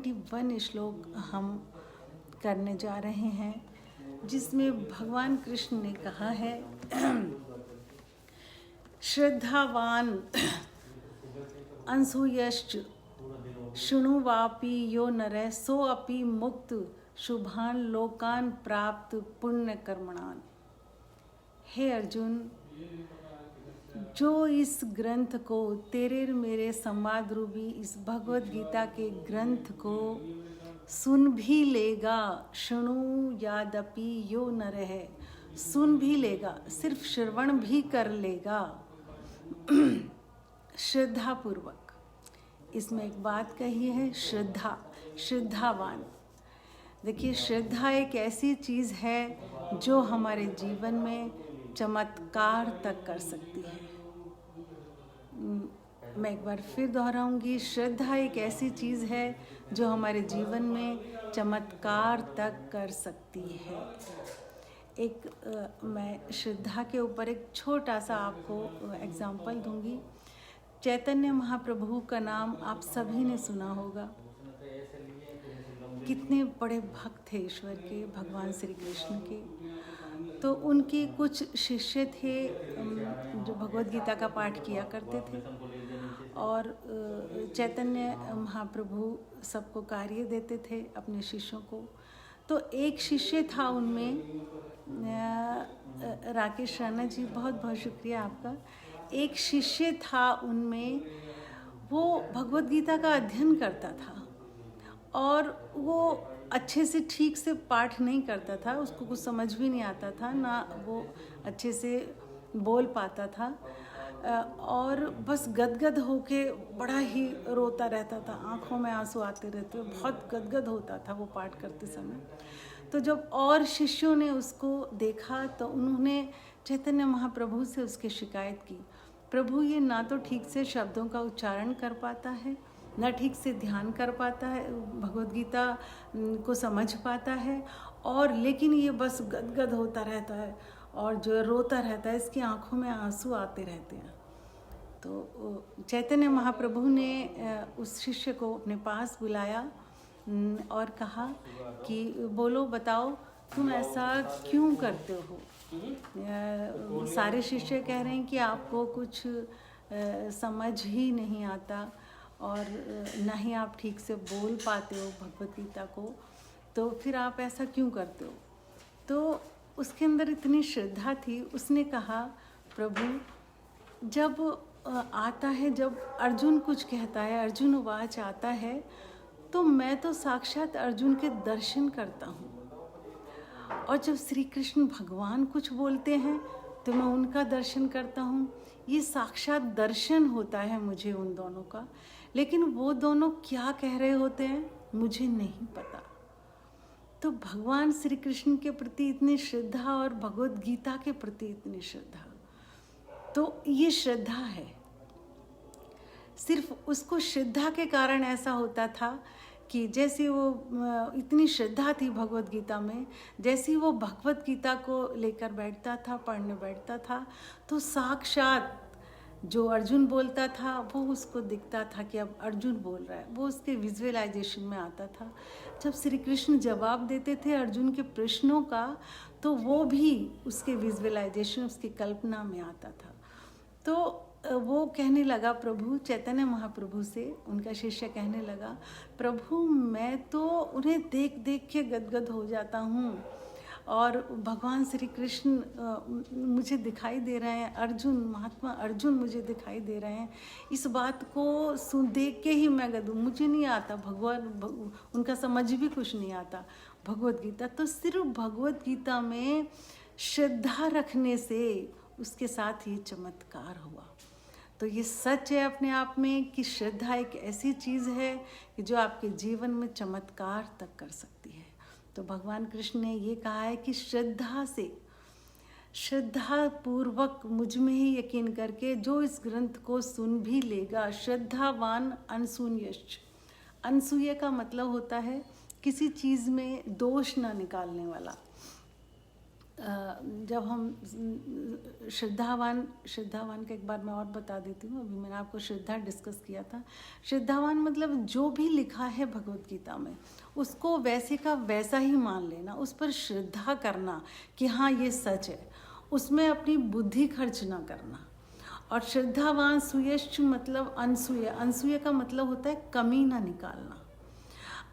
21 श्लोक हम करने जा रहे हैं, जिसमें भगवान कृष्ण ने कहा है श्रद्धावान अनसूयश्च शृणुवापि यो नरः सोऽपि मुक्त शुभान लोकान प्राप्त पुण्य कर्मणान। हे अर्जुन, जो इस ग्रंथ को, तेरे मेरे संवाद रूपी इस भगवत गीता के ग्रंथ को सुन भी लेगा, शृणु यादपि यो नरः, सुन भी लेगा, सिर्फ श्रवण भी कर लेगा श्रद्धा पूर्वक। इसमें एक बात कही है, श्रद्धा, श्रद्धावान। देखिए, श्रद्धा एक ऐसी चीज़ है जो हमारे जीवन में चमत्कार तक कर सकती है। मैं एक बार फिर दोहराऊंगी, श्रद्धा एक ऐसी चीज़ है जो हमारे जीवन में चमत्कार तक कर सकती है। मैं श्रद्धा के ऊपर एक छोटा सा आपको एग्जाम्पल दूंगी। चैतन्य महाप्रभु का नाम आप सभी ने सुना होगा। कितने बड़े भक्त थे ईश्वर के, भगवान श्री कृष्ण के। तो उनके कुछ शिष्य थे जो भगवत गीता का पाठ किया करते थे, और चैतन्य महाप्रभु सबको कार्य देते थे अपने शिष्यों को। तो एक शिष्य था उनमें, राकेश राणा जी, बहुत बहुत शुक्रिया आपका। एक शिष्य था उनमें, वो भगवत गीता का अध्ययन करता था और वो अच्छे से ठीक से पाठ नहीं करता था, उसको कुछ समझ भी नहीं आता था, ना वो अच्छे से बोल पाता था, और बस गदगद होके बड़ा ही रोता रहता था, आंखों में आंसू आते रहते, बहुत गदगद होता था वो पाठ करते समय। तो जब और शिष्यों ने उसको देखा तो उन्होंने चैतन्य महाप्रभु से उसकी शिकायत की, प्रभु ये ना तो ठीक से शब्दों का उच्चारण कर पाता है, ना ठीक से ध्यान कर पाता है, भगवत गीता को समझ पाता है, और लेकिन ये बस गदगद होता रहता है और जो रोता रहता है, इसकी आंखों में आंसू आते रहते हैं। तो चैतन्य महाप्रभु ने उस शिष्य को अपने पास बुलाया और कहा कि बोलो, बताओ तुम ऐसा क्यों करते हो। सारे शिष्य कह रहे हैं कि आपको कुछ समझ ही नहीं आता और ना ही आप ठीक से बोल पाते हो भगवत गीता को, तो फिर आप ऐसा क्यों करते हो। तो उसके अंदर इतनी श्रद्धा थी, उसने कहा, प्रभु जब आता है, जब अर्जुन कुछ कहता है, अर्जुन वाच आता है, तो मैं तो साक्षात अर्जुन के दर्शन करता हूँ, और जब श्री कृष्ण भगवान कुछ बोलते हैं तो मैं उनका दर्शन करता हूँ। ये साक्षात दर्शन होता है मुझे उन दोनों का, लेकिन वो दोनों क्या कह रहे होते हैं मुझे नहीं पता। तो भगवान श्री कृष्ण के प्रति इतनी श्रद्धा और भगवत गीता के प्रति इतनी श्रद्धा, तो ये श्रद्धा है। सिर्फ उसको श्रद्धा के कारण ऐसा होता था कि जैसे वो इतनी श्रद्धा थी भगवत गीता में, जैसे वो भगवत गीता को लेकर बैठता था, पढ़ने बैठता था, तो साक्षात जो अर्जुन बोलता था वो उसको दिखता था कि अब अर्जुन बोल रहा है, वो उसके विजुअलाइजेशन में आता था। जब श्री कृष्ण जवाब देते थे अर्जुन के प्रश्नों का, तो वो भी उसके विजुअलाइजेशन, उसकी कल्पना में आता था। तो वो कहने लगा प्रभु, चैतन्य महाप्रभु से उनका शिष्य कहने लगा, प्रभु मैं तो उन्हें देख देख के गदगद हो जाता हूँ, और भगवान श्री कृष्ण मुझे दिखाई दे रहे हैं, अर्जुन, महात्मा अर्जुन मुझे दिखाई दे रहे हैं, इस बात को देख के ही मैं गद, मुझे नहीं आता भगवान, उनका समझ भी कुछ नहीं आता भगवत गीता। तो सिर्फ भगवत गीता में श्रद्धा रखने से उसके साथ ये चमत्कार हुआ। तो ये सच है अपने आप में कि श्रद्धा एक ऐसी चीज़ है कि जो आपके जीवन में चमत्कार तक कर सकती है। तो भगवान कृष्ण ने ये कहा है कि श्रद्धा से, श्रद्धा पूर्वक मुझ में ही यकीन करके जो इस ग्रंथ को सुन भी लेगा, श्रद्धावान अनसूयश्च। अनसूय का मतलब होता है किसी चीज़ में दोष ना निकालने वाला। जब हम श्रद्धावान का एक बार मैं और बता देती हूँ। अभी मैंने आपको श्रद्धा डिस्कस किया था। श्रद्धावान मतलब जो भी लिखा है भगवत गीता में उसको वैसे का वैसा ही मान लेना, उस पर श्रद्धा करना कि हाँ ये सच है, उसमें अपनी बुद्धि खर्च ना करना। और श्रद्धावान सुयश्च मतलब अनसूय, अनसूय का मतलब होता है कमी ना निकालना।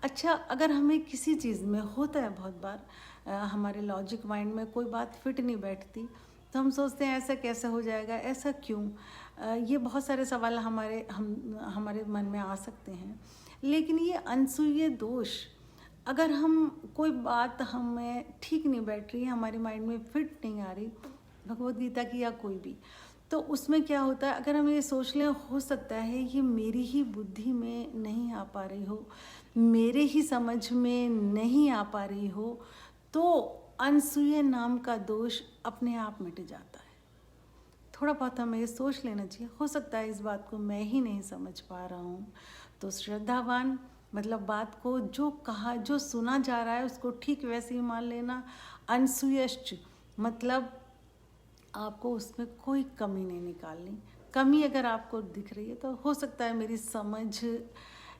अच्छा, अगर हमें किसी चीज़ में होता है बहुत बार हमारे लॉजिक माइंड में कोई बात फिट नहीं बैठती, तो हम सोचते हैं ऐसा कैसे हो जाएगा, ऐसा क्यों, ये बहुत सारे सवाल हमारे मन में आ सकते हैं। लेकिन ये अनसूय दोष, अगर हम कोई बात हमें ठीक नहीं बैठ रही है, हमारे माइंड में फिट नहीं आ रही, भगवद गीता की या कोई भी, तो उसमें क्या होता है, अगर हम ये सोच लें हो सकता है ये मेरी ही बुद्धि में नहीं आ पा रही हो, मेरे ही समझ में नहीं आ पा रही हो, तो अनसूय नाम का दोष अपने आप मिट जाता है। थोड़ा बहुत हमें ये सोच लेना चाहिए, हो सकता है इस बात को मैं ही नहीं समझ पा रहा हूँ। तो श्रद्धावान मतलब बात को जो कहा, जो सुना जा रहा है उसको ठीक वैसे ही मान लेना। अनसूयश्च मतलब आपको उसमें कोई कमी नहीं निकालनी। कमी अगर आपको दिख रही है तो हो सकता है मेरी समझ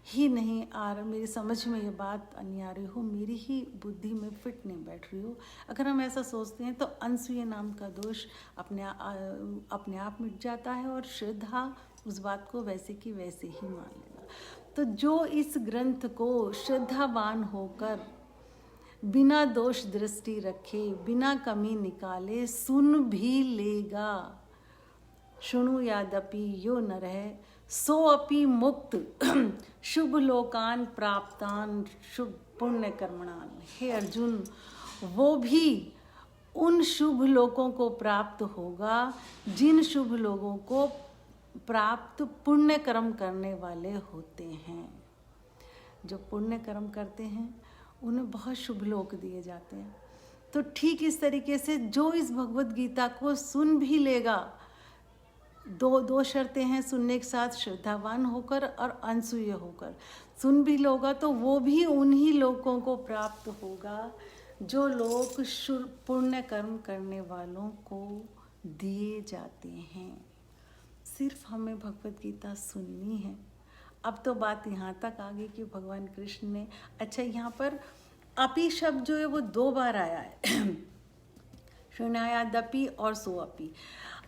ही नहीं आ रहा, मेरी समझ में ये बात नहीं आ रही हो, मेरी ही बुद्धि में फिट नहीं बैठ रही हो। अगर हम ऐसा सोचते हैं तो अनसूय नाम का दोष अपने आप मिट जाता है और श्रद्धा उस बात को वैसे की वैसे ही मान लेना। तो जो इस ग्रंथ को श्रद्धावान होकर बिना दोष दृष्टि रखे, बिना कमी निकाले सुन भी लेगा, शुणु यादपि यो नरः सो अपि मुक्त शुभ लोकान प्राप्तान शुभ पुण्य कर्मणान। हे अर्जुन, वो भी उन शुभ लोकों को प्राप्त होगा जिन शुभ लोगों को प्राप्त पुण्य कर्म करने वाले होते हैं। जो पुण्य कर्म करते हैं उन्हें बहुत शुभ लोक दिए जाते हैं। तो ठीक इस तरीके से जो इस भगवत गीता को सुन भी लेगा, दो शर्तें हैं सुनने के साथ, श्रद्धावान होकर और अनसूय होकर सुन भी लोगा तो वो भी उन्हीं लोगों को प्राप्त होगा जो लोग पुण्य कर्म करने वालों को दिए जाते हैं। सिर्फ हमें भगवत गीता सुननी है। अब तो बात यहाँ तक आ गई कि भगवान कृष्ण ने, अच्छा यहाँ पर अपि शब्द जो है वो 2 बार आया है शृणायादपि और सो अपि।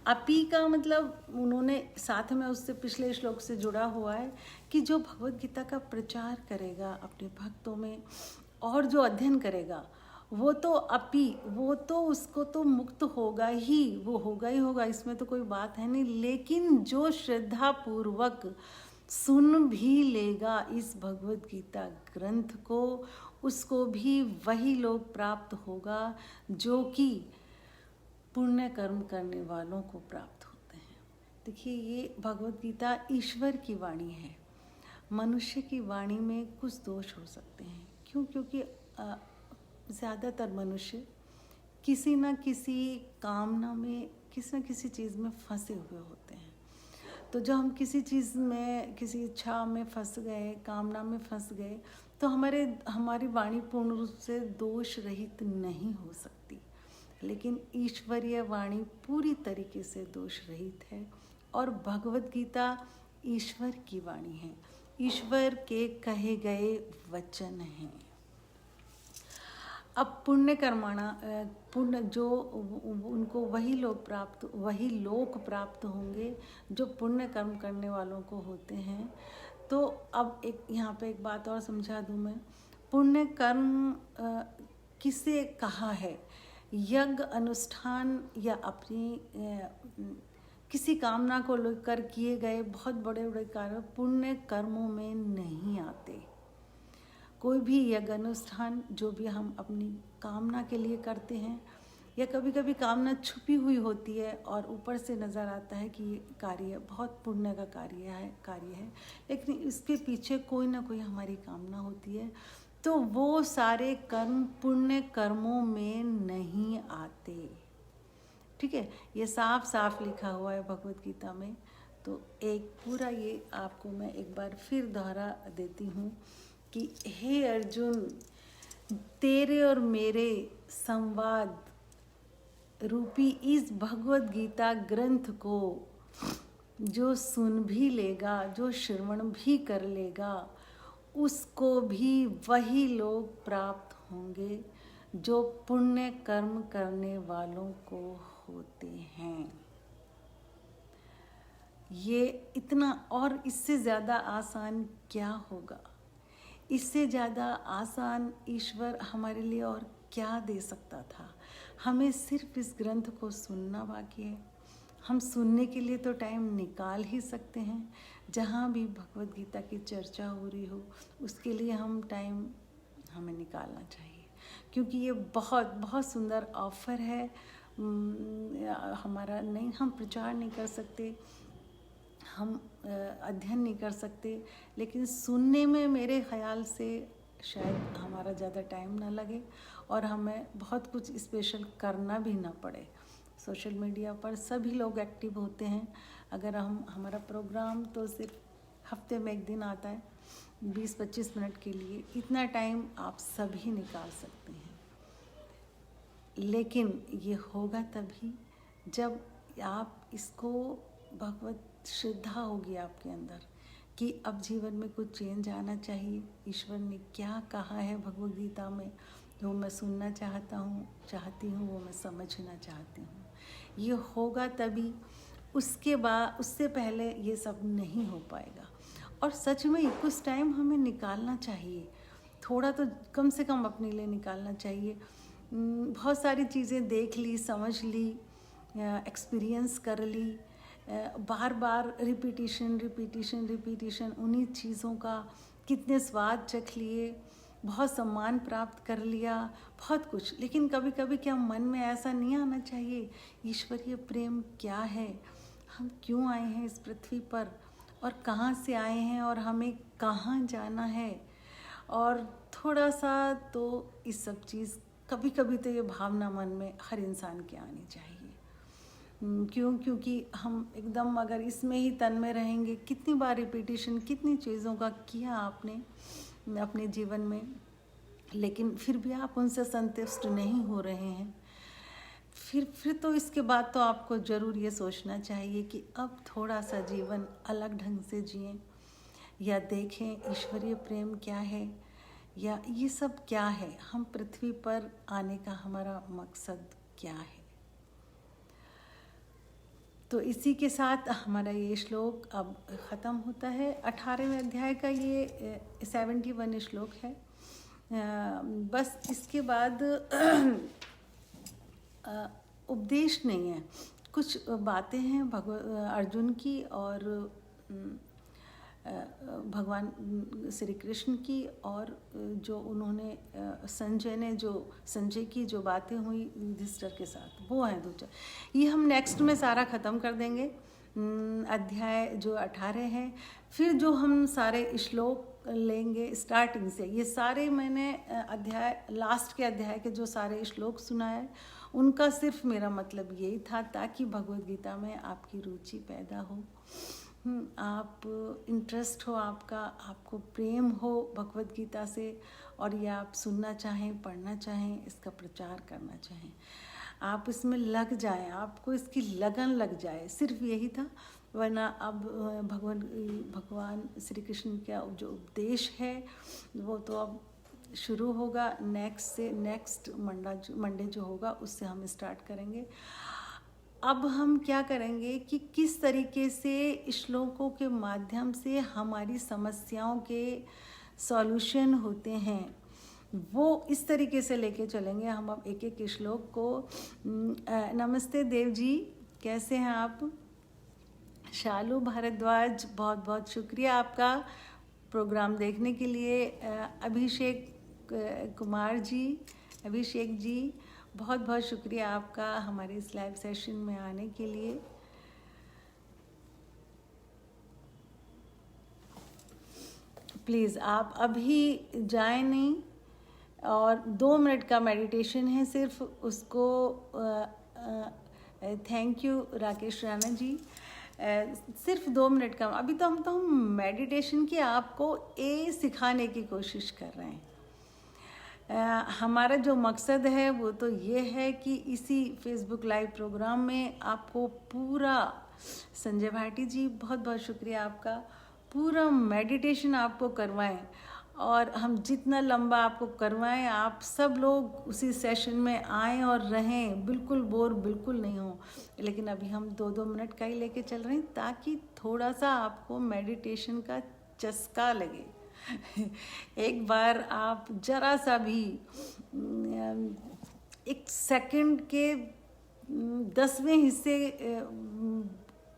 अपि का मतलब उन्होंने साथ में उससे पिछले श्लोक से जुड़ा हुआ है कि जो भगवत गीता का प्रचार करेगा अपने भक्तों में और जो अध्ययन करेगा वो तो अपि, वो तो उसको तो मुक्त होगा ही, वो होगा ही होगा, इसमें तो कोई बात है नहीं। लेकिन जो श्रद्धा पूर्वक सुन भी लेगा इस भगवत गीता ग्रंथ को, उसको भी वही लोग प्राप्त होगा जो कि पुण्य कर्म करने वालों को प्राप्त होते हैं। देखिए, ये भगवत गीता ईश्वर की वाणी है। मनुष्य की वाणी में कुछ दोष हो सकते हैं। क्यों? क्योंकि ज़्यादातर मनुष्य किसी न किसी कामना में, किसी न किसी चीज़ में फंसे हुए होते हैं। तो जब हम किसी चीज़ में, किसी इच्छा में फंस गए, कामना में फंस गए, तो हमारी वाणी पूर्ण रूप से दोष रहित नहीं हो सकती। लेकिन ईश्वरीय वाणी पूरी तरीके से दोष रहित है और भगवत गीता ईश्वर की वाणी है, ईश्वर के कहे गए वचन हैं। अब पुण्य कर्माणा, पुण्य जो उनको वही लोक प्राप्त होंगे जो पुण्य कर्म करने वालों को होते हैं। तो अब यहाँ पे एक बात और समझा दूँ मैं। पुण्य कर्म किसे कहा है? यज्ञ अनुष्ठान या अपनी किसी कामना को लेकर किए गए बहुत बड़े बड़े कार्य पुण्य कर्मों में नहीं आते। कोई भी यज्ञ अनुष्ठान जो भी हम अपनी कामना के लिए करते हैं, या कभी कभी कामना छुपी हुई होती है और ऊपर से नज़र आता है कि ये कार्य बहुत पुण्य का कार्य है, लेकिन इसके पीछे कोई ना कोई हमारी कामना होती है, तो वो सारे कर्म पुण्य कर्मों में नहीं आते। ठीक है, ये साफ साफ लिखा हुआ है भगवत गीता में। तो एक पूरा ये आपको मैं एक बार फिर दोहरा देती हूँ कि हे अर्जुन, तेरे और मेरे संवाद रूपी इस भगवत गीता ग्रंथ को जो सुन भी लेगा, जो श्रवण भी कर लेगा, उसको भी वही लोग प्राप्त होंगे जो पुण्य कर्म करने वालों को होते हैं। ये इतना, और इससे ज़्यादा आसान क्या होगा? इससे ज़्यादा आसान ईश्वर हमारे लिए और क्या दे सकता था? हमें सिर्फ इस ग्रंथ को सुनना बाकी है। हम सुनने के लिए तो टाइम निकाल ही सकते हैं। जहाँ भी भगवत गीता की चर्चा हो रही हो, उसके लिए हम टाइम हमें निकालना चाहिए, क्योंकि ये बहुत बहुत सुंदर ऑफर है। हमारा नहीं, हम प्रचार नहीं कर सकते, हम अध्ययन नहीं कर सकते, लेकिन सुनने में मेरे ख्याल से शायद हमारा ज़्यादा टाइम ना लगे और हमें बहुत कुछ स्पेशल करना भी ना पड़े। सोशल मीडिया पर सभी लोग एक्टिव होते हैं। अगर हमारा प्रोग्राम तो सिर्फ हफ्ते में एक दिन आता है, 20-25 मिनट के लिए, इतना टाइम आप सभी निकाल सकते हैं। लेकिन ये होगा तभी जब आप इसको, भगवत श्रद्धा होगी आपके अंदर कि अब जीवन में कुछ चेंज आना चाहिए। ईश्वर ने क्या कहा है भगवद गीता में, वो मैं सुनना चाहती हूँ, वो मैं समझना चाहती हूँ। ये होगा तभी, उसके बाद, उससे पहले ये सब नहीं हो पाएगा। और सच में कुछ टाइम हमें निकालना चाहिए, थोड़ा तो कम से कम अपने लिए निकालना चाहिए। बहुत सारी चीज़ें देख ली, समझ ली, एक्सपीरियंस कर ली, बार बार रिपीटिशन उन्हीं चीज़ों का कितने स्वाद चख लिए, बहुत सम्मान प्राप्त कर लिया, बहुत कुछ। लेकिन कभी कभी क्या मन में ऐसा नहीं आना चाहिए, ईश्वरीय प्रेम क्या है, हम क्यों आए हैं इस पृथ्वी पर, और कहाँ से आए हैं, और हमें कहाँ जाना है। और थोड़ा सा तो इस सब चीज़, कभी कभी तो ये भावना मन में हर इंसान के आनी चाहिए। क्योंकि हम एकदम अगर इसमें ही तन में रहेंगे, कितनी बार रिपीटिशन, कितनी चीज़ों का किया आपने अपने जीवन में, लेकिन फिर भी आप उनसे संतुष्ट नहीं हो रहे हैं, फिर तो इसके बाद तो आपको ज़रूर ये सोचना चाहिए कि अब थोड़ा सा जीवन अलग ढंग से जिएं, या देखें ईश्वरीय प्रेम क्या है, या ये सब क्या है, हम पृथ्वी पर आने का हमारा मकसद क्या है। तो इसी के साथ हमारा ये श्लोक अब ख़त्म होता है। 18वें अध्याय का ये 71 श्लोक है। बस इसके बाद उपदेश नहीं है, कुछ बातें हैं अर्जुन की और भगवान श्री कृष्ण की, और जो उन्होंने संजय की जो बातें हुई युधिष्ठिर के साथ, वो हैं दो चार। ये हम नेक्स्ट में सारा ख़त्म कर देंगे, अध्याय जो 18 है। फिर जो हम सारे श्लोक लेंगे स्टार्टिंग से, ये सारे मैंने अध्याय, लास्ट के अध्याय के जो सारे श्लोक सुनाए, उनका सिर्फ मेरा मतलब यही था ताकि भगवद गीता में आपकी रुचि पैदा हो, आप इंटरेस्ट हो, आपको प्रेम हो भगवद गीता से, और ये आप सुनना चाहें, पढ़ना चाहें, इसका प्रचार करना चाहें, आप इसमें लग जाएं, आपको इसकी लगन लग जाए, सिर्फ यही था। वरना अब भगवान श्री कृष्ण का जो उपदेश है वो तो अब शुरू होगा, नेक्स्ट मंडे जो होगा उससे हम स्टार्ट करेंगे। अब हम क्या करेंगे कि किस तरीके से श्लोकों के माध्यम से हमारी समस्याओं के सॉल्यूशन होते हैं, वो इस तरीके से लेके चलेंगे हम अब एक एक श्लोक को। नमस्ते देव जी, कैसे हैं आप? शालू भारद्वाज, बहुत बहुत शुक्रिया आपका प्रोग्राम देखने के लिए। अभिषेक कुमार जी, अभिषेक जी, बहुत बहुत शुक्रिया आपका हमारे इस लाइव सेशन में आने के लिए। प्लीज़ आप अभी जाएं नहीं, और 2 मिनट का मेडिटेशन है सिर्फ, उसको थैंक यू राकेश राणा जी, सिर्फ 2 मिनट का। अभी तो हम मेडिटेशन की आपको सिखाने की कोशिश कर रहे हैं। हमारा जो मकसद है वो तो ये है कि इसी फेसबुक लाइव प्रोग्राम में आपको पूरा, संजय भाटी जी बहुत बहुत शुक्रिया आपका, पूरा मेडिटेशन आपको करवाएं। और हम जितना लंबा आपको करवाएं, आप सब लोग उसी सेशन में आएँ और रहें, बिल्कुल बोर बिल्कुल नहीं हो। लेकिन अभी हम 2-2 मिनट का ही लेके चल रहे हैं ताकि थोड़ा सा आपको मेडिटेशन का चस्का लगे। एक बार आप जरा सा भी 1 सेकंड के 10वें हिस्से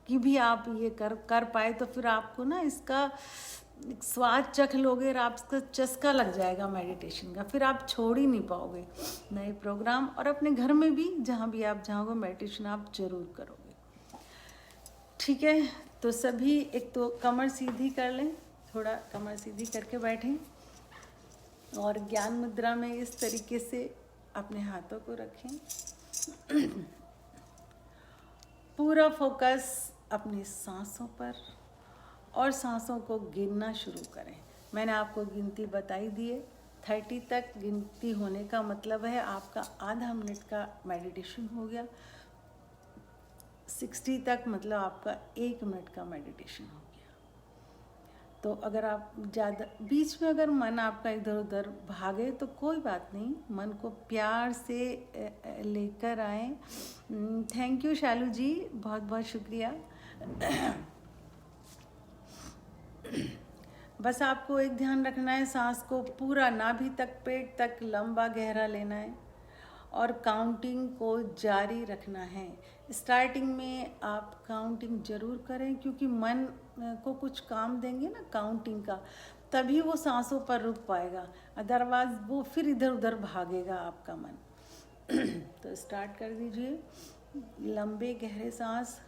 की भी आप ये कर पाए तो फिर आपको ना इसका स्वाद चख लोगे और आपका चस्का लग जाएगा मेडिटेशन का, फिर आप छोड़ ही नहीं पाओगे नए प्रोग्राम। और अपने घर में भी जहाँ भी आप जाओगे मेडिटेशन आप जरूर करोगे। ठीक है, तो सभी एक तो कमर सीधी कर लें, थोड़ा कमर सीधी करके बैठें और ज्ञान मुद्रा में इस तरीके से अपने हाथों को रखें। पूरा फोकस अपनी सांसों पर और सांसों को गिनना शुरू करें। मैंने आपको गिनती बताई दी है, 30 तक गिनती होने का मतलब है आपका आधा मिनट का मेडिटेशन हो गया। 60 तक मतलब आपका 1 मिनट का मेडिटेशन हो गया। तो अगर आप ज़्यादा बीच में अगर मन आपका इधर उधर भागे तो कोई बात नहीं, मन को प्यार से लेकर आए। थैंक यू शालू जी, बहुत बहुत शुक्रिया। बस आपको एक ध्यान रखना है, सांस को पूरा नाभि तक, पेट तक लंबा गहरा लेना है और काउंटिंग को जारी रखना है। स्टार्टिंग में आप काउंटिंग ज़रूर करें क्योंकि मन को कुछ काम देंगे ना काउंटिंग का, तभी वो सांसों पर रुक पाएगा, अदरवाइज वो फिर इधर उधर भागेगा आपका मन। तो स्टार्ट कर दीजिए, लंबे गहरे सांस।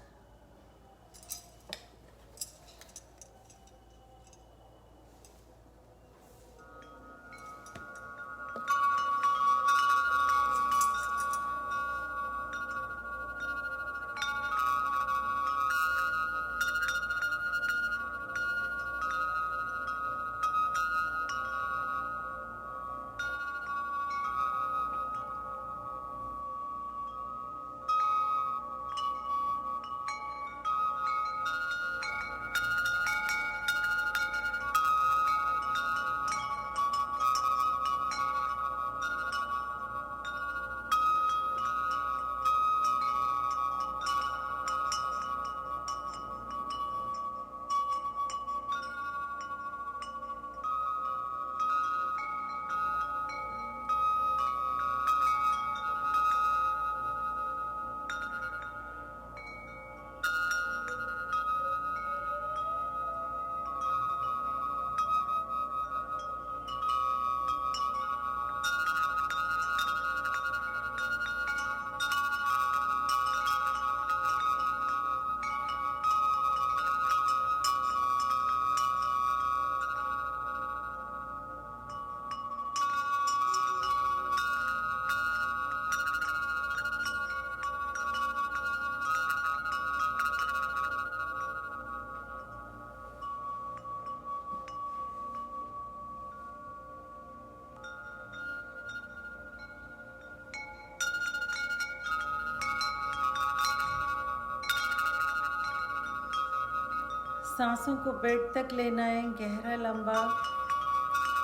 सांसों को पेट तक लेना है, गहरा लंबा।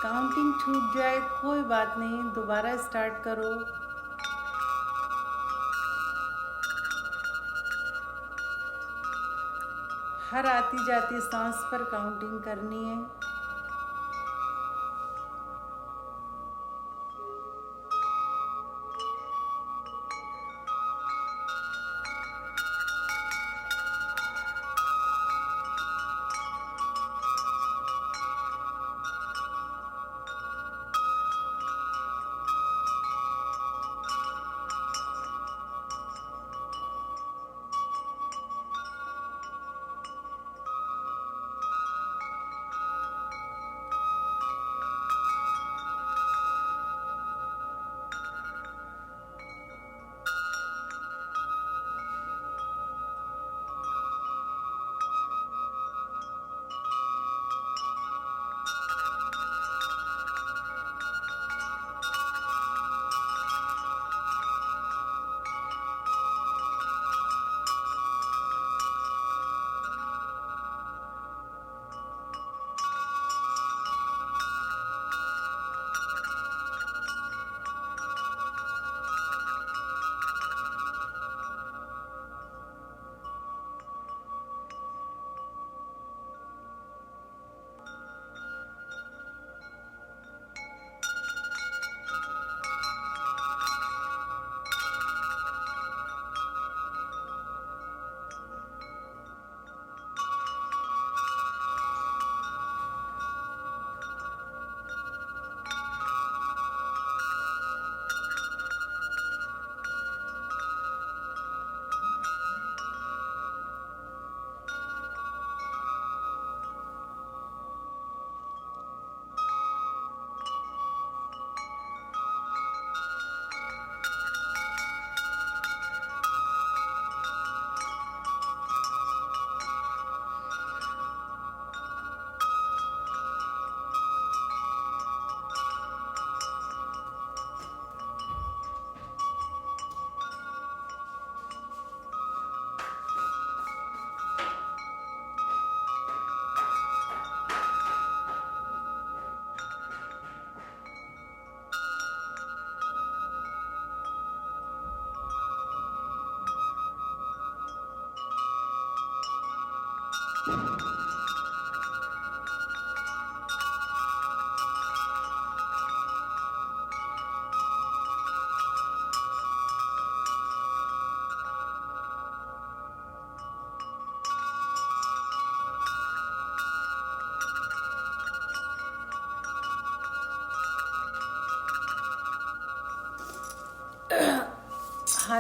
काउंटिंग छूट जाए कोई बात नहीं, दोबारा स्टार्ट करो। हर आती जाती सांस पर काउंटिंग करनी है।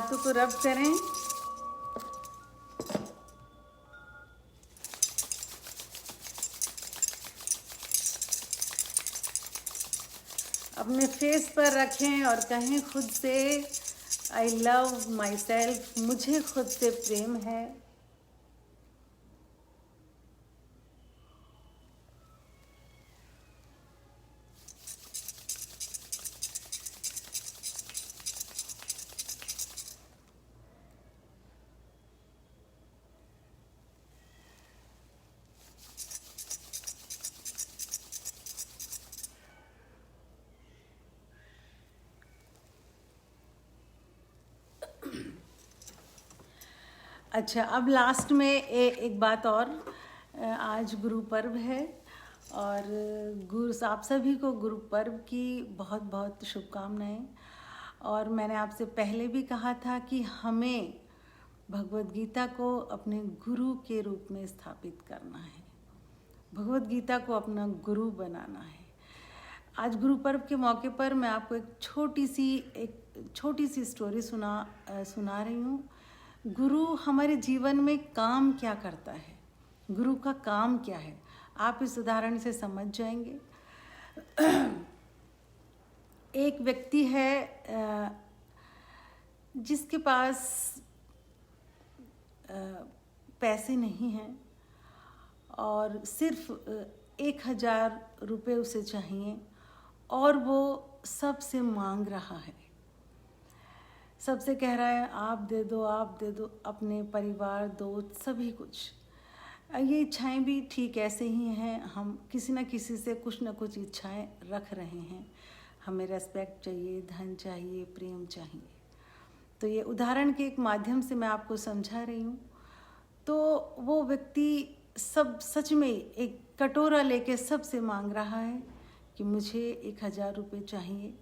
हाथों को रब करें। अपने फेस पर रखें और कहें खुद से, आई लव माई सेल्फ, मुझे खुद से प्रेम है। अच्छा, अब लास्ट में एक बात और, आज गुरु पर्व है और गुरु आप सभी को गुरु पर्व की बहुत बहुत शुभकामनाएं। और मैंने आपसे पहले भी कहा था कि हमें भगवद गीता को अपने गुरु के रूप में स्थापित करना है, भगवद गीता को अपना गुरु बनाना है। आज गुरु पर्व के मौके पर मैं आपको एक छोटी सी स्टोरी सुना रही हूँ। गुरु हमारे जीवन में काम क्या करता है, गुरु का काम क्या है, आप इस उदाहरण से समझ जाएंगे। एक व्यक्ति है जिसके पास पैसे नहीं हैं और सिर्फ 1,000 रुपये उसे चाहिए और वो सबसे मांग रहा है, सबसे कह रहा है आप दे दो, आप दे दो, अपने परिवार, दोस्त, सभी कुछ। ये इच्छाएं भी ठीक ऐसे ही हैं, हम किसी न किसी से कुछ न कुछ इच्छाएं रख रहे हैं। हमें रेस्पेक्ट चाहिए, धन चाहिए, प्रेम चाहिए। तो ये उदाहरण के एक माध्यम से मैं आपको समझा रही हूँ। तो वो व्यक्ति सच में एक कटोरा लेके सबसे मांग रहा है कि मुझे 1,000 रुपये चाहिए,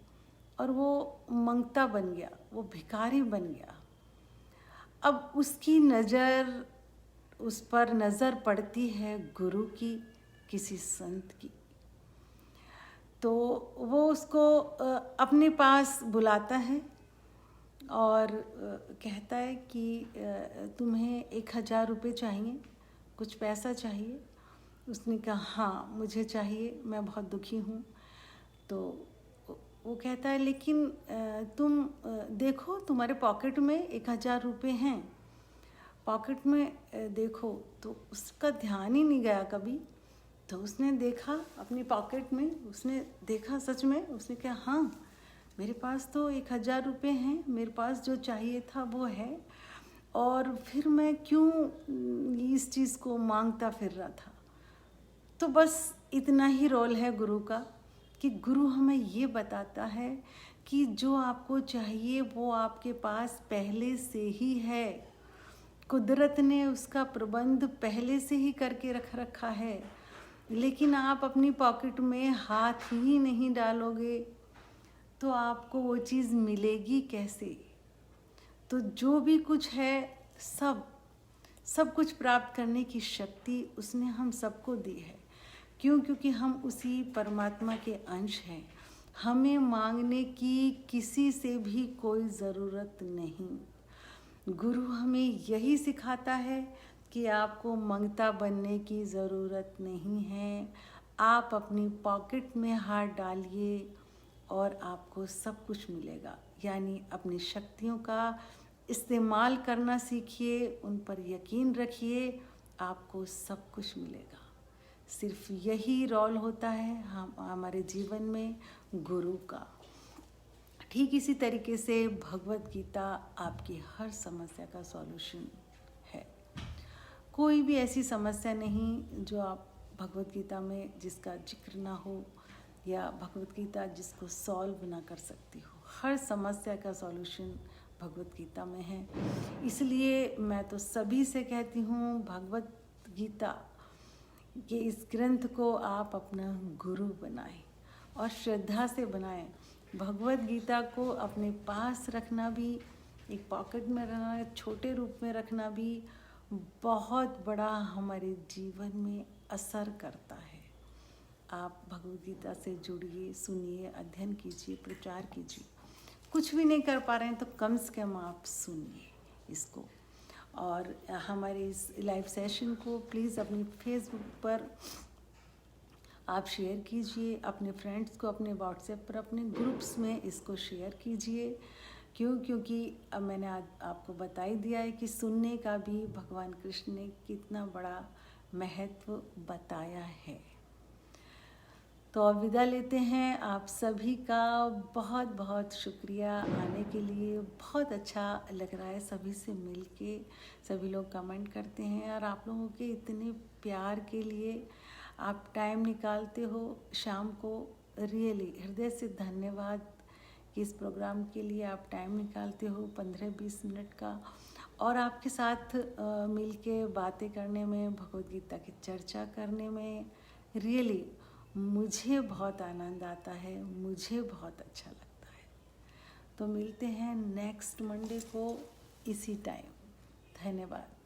और वो मंगता बन गया, वो भिखारी बन गया। अब उसकी उस पर नज़र पड़ती है गुरु की, किसी संत की। तो वो उसको अपने पास बुलाता है और कहता है कि तुम्हें 1,000 रुपये चाहिए, कुछ पैसा चाहिए। उसने कहा हाँ मुझे चाहिए, मैं बहुत दुखी हूँ। तो वो कहता है लेकिन तुम देखो तुम्हारे पॉकेट में 1,000 रुपये हैं, पॉकेट में देखो। तो उसका ध्यान ही नहीं गया कभी। तो उसने देखा अपनी पॉकेट में, उसने देखा सच में, उसने कहा हाँ मेरे पास तो 1,000 रुपये हैं, मेरे पास जो चाहिए था वो है, और फिर मैं क्यों इस चीज़ को मांगता फिर रहा था। तो बस इतना ही रोल है गुरु का कि गुरु हमें ये बताता है कि जो आपको चाहिए वो आपके पास पहले से ही है, कुदरत ने उसका प्रबंध पहले से ही करके रखा है। लेकिन आप अपनी पॉकेट में हाथ ही नहीं डालोगे तो आपको वो चीज़ मिलेगी कैसे। तो जो भी कुछ है सब कुछ प्राप्त करने की शक्ति उसने हम सबको दी है। क्यों? क्योंकि हम उसी परमात्मा के अंश हैं। हमें मांगने की किसी से भी कोई ज़रूरत नहीं। गुरु हमें यही सिखाता है कि आपको मंगता बनने की ज़रूरत नहीं है। आप अपनी पॉकेट में हाथ डालिए और आपको सब कुछ मिलेगा। यानी अपनी शक्तियों का इस्तेमाल करना सीखिए, उन पर यकीन रखिए, आपको सब कुछ मिलेगा। सिर्फ यही रोल होता है हमारे जीवन में गुरु का। ठीक इसी तरीके से भगवद गीता आपकी हर समस्या का सॉल्यूशन है। कोई भी ऐसी समस्या नहीं जो आप भगवद गीता में जिसका जिक्र ना हो, या भगवद गीता जिसको सॉल्व ना कर सकती हो। हर समस्या का सॉल्यूशन भगवद गीता में है। इसलिए मैं तो सभी से कहती हूँ भगवद गीता के इस ग्रंथ को आप अपना गुरु बनाएं और श्रद्धा से बनाएं। भगवद गीता को अपने पास रखना भी, एक पॉकेट में रखना, छोटे रूप में रखना भी बहुत बड़ा हमारे जीवन में असर करता है। आप भगवद गीता से जुड़िए, सुनिए, अध्ययन कीजिए, प्रचार कीजिए। कुछ भी नहीं कर पा रहे हैं तो कम से कम आप सुनिए इसको। और हमारे इस लाइव सेशन को प्लीज़ अपनी फेसबुक पर आप शेयर कीजिए, अपने फ्रेंड्स को अपने व्हाट्सएप पर अपने ग्रुप्स में इसको शेयर कीजिए। क्योंकि अब मैंने आज आपको बता ही दिया है कि सुनने का भी भगवान कृष्ण ने कितना बड़ा महत्व बताया है। तो अब विदा लेते हैं। आप सभी का बहुत बहुत शुक्रिया आने के लिए। बहुत अच्छा लग रहा है सभी से मिलके। सभी लोग कमेंट करते हैं और आप लोगों के इतने प्यार के लिए आप टाइम निकालते हो शाम को। रियली हृदय से धन्यवाद कि इस प्रोग्राम के लिए आप टाइम निकालते हो 15-20 मिनट का, और आपके साथ मिलके बातें करने में, भगवद गीता की चर्चा करने में रियली मुझे बहुत आनंद आता है, मुझे बहुत अच्छा लगता है। तो मिलते हैं नेक्स्ट मंडे को इसी टाइम। धन्यवाद।